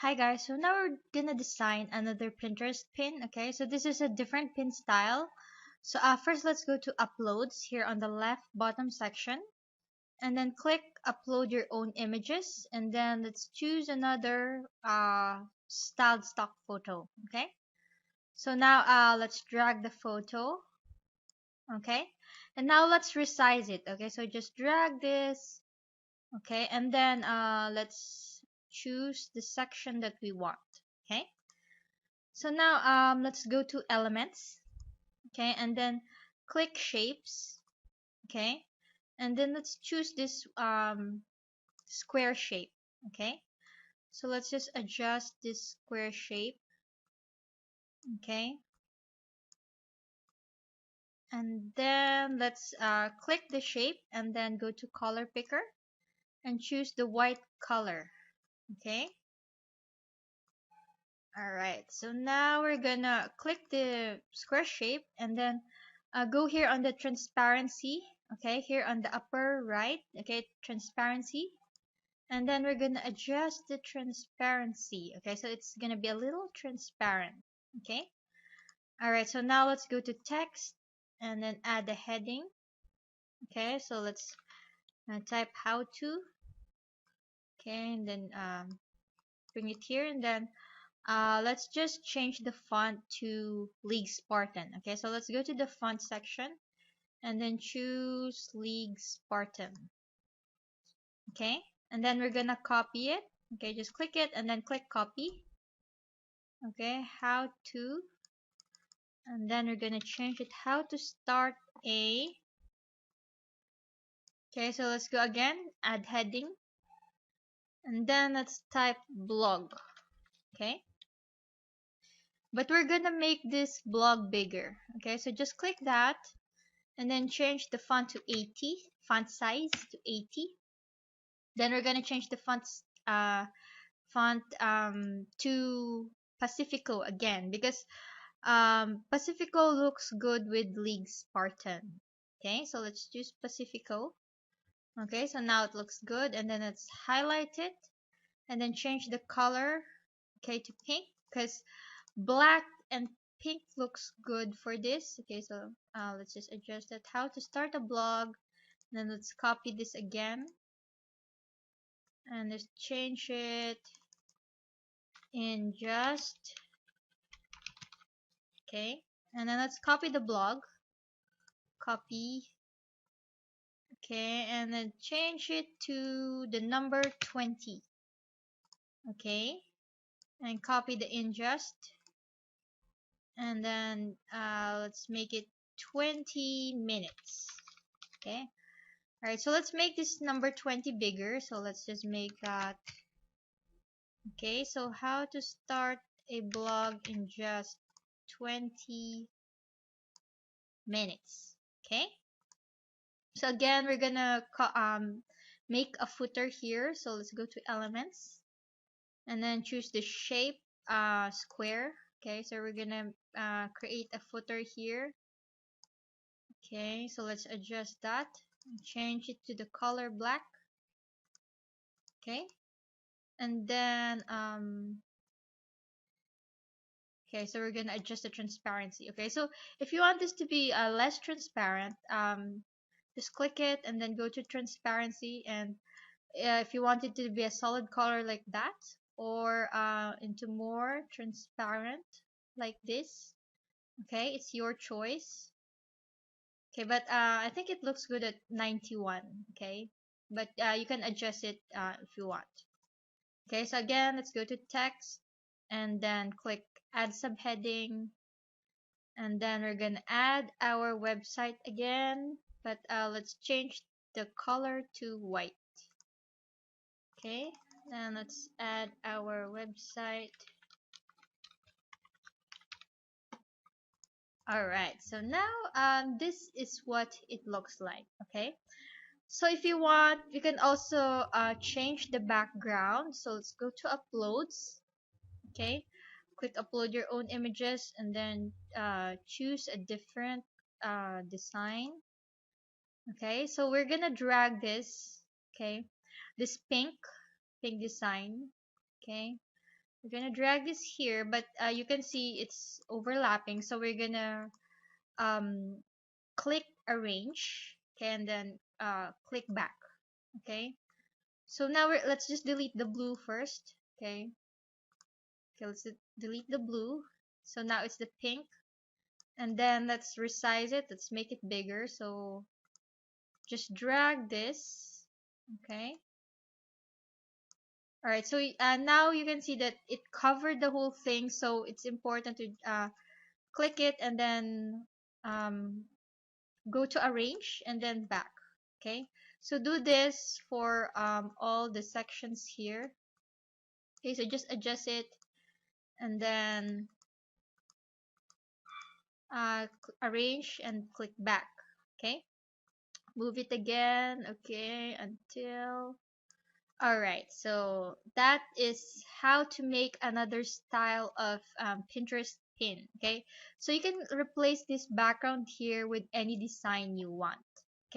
Hi guys, so now we're gonna design another Pinterest pin. Okay, so this is a different pin style. So first let's go to uploads here on the left bottom section, and then click upload your own images, and then let's choose another styled stock photo. Okay, so now let's drag the photo. Okay, and now let's resize it. Okay, so just drag this. Okay, and then let's choose the section that we want. Okay, so now let's go to elements. Okay, and then click shapes. Okay, and then let's choose this square shape. Okay, so let's just adjust this square shape. Okay, and then let's click the shape and then go to color picker and choose the white color. Okay, alright, so now we're gonna click the square shape and then go here on the transparency. Okay, here on the upper right. Okay, transparency, and then we're gonna adjust the transparency. Okay, so it's gonna be a little transparent. Okay, alright, so now let's go to text and then add the heading. Okay, so let's type how to. Okay, and then bring it here, and then let's just change the font to League Spartan. Okay, so let's go to the font section and then choose League Spartan. Okay, and then we're gonna copy it. Okay, just click it and then click copy. Okay, how to, and then we're gonna change it how to start a. Okay, so let's go again, add heading, and then let's type blog. Okay, but we're gonna make this blog bigger. Okay, so just click that and then change the font to 80, font size to 80. Then we're gonna change the font to Pacifico again, because Pacifico looks good with League Spartan. Okay, so let's choose Pacifico. Okay, so now it looks good, and then let's highlight it and then change the color, okay, to pink, because black and pink looks good for this. Okay, so let's just adjust that. How to start a blog. Then let's copy this again and let's change it in just. Okay, and then let's copy the blog, copy. Okay, and then change it to the number 20. Okay, and copy the ingest, and then let's make it 20 minutes. Okay, alright, so let's make this number 20 bigger. So let's just make that. Okay, so how to start a blog in just 20 minutes. Okay, so again we're gonna make a footer here. So let's go to elements and then choose the shape square. Okay, so we're gonna create a footer here. Okay, so let's adjust that and change it to the color black. Okay, and then okay, so we're gonna adjust the transparency. Okay, so if you want this to be less transparent, just click it and then go to transparency, and if you want it to be a solid color like that, or into more transparent like this. Okay, it's your choice. Okay, but I think it looks good at 91. Okay, but you can adjust it if you want. Okay, so again, let's go to text and then click add subheading, and then we're gonna add our website again, but let's change the color to white. Okay, then let's add our website. Alright, so now this is what it looks like. Okay, so if you want, you can also change the background. So let's go to uploads. Okay, click upload your own images and then choose a different design. Okay, so we're gonna drag this. Okay, this pink design. Okay, we're gonna drag this here, but you can see it's overlapping, so we're gonna um, click arrange, okay, and then click back. Okay, so now let's just delete the blue first. Okay, okay, let's delete the blue. So now it's the pink, and then let's resize it. Let's make it bigger. So just drag this. Okay. All right. So now you can see that it covered the whole thing. So it's important to click it and then um, go to arrange and then back. Okay. So do this for all the sections here. Okay. So just adjust it and then arrange and click back. Okay. Move it again. Okay. Until Alright, so that is how to make another style of Pinterest pin, okay? So you can replace this background here with any design you want.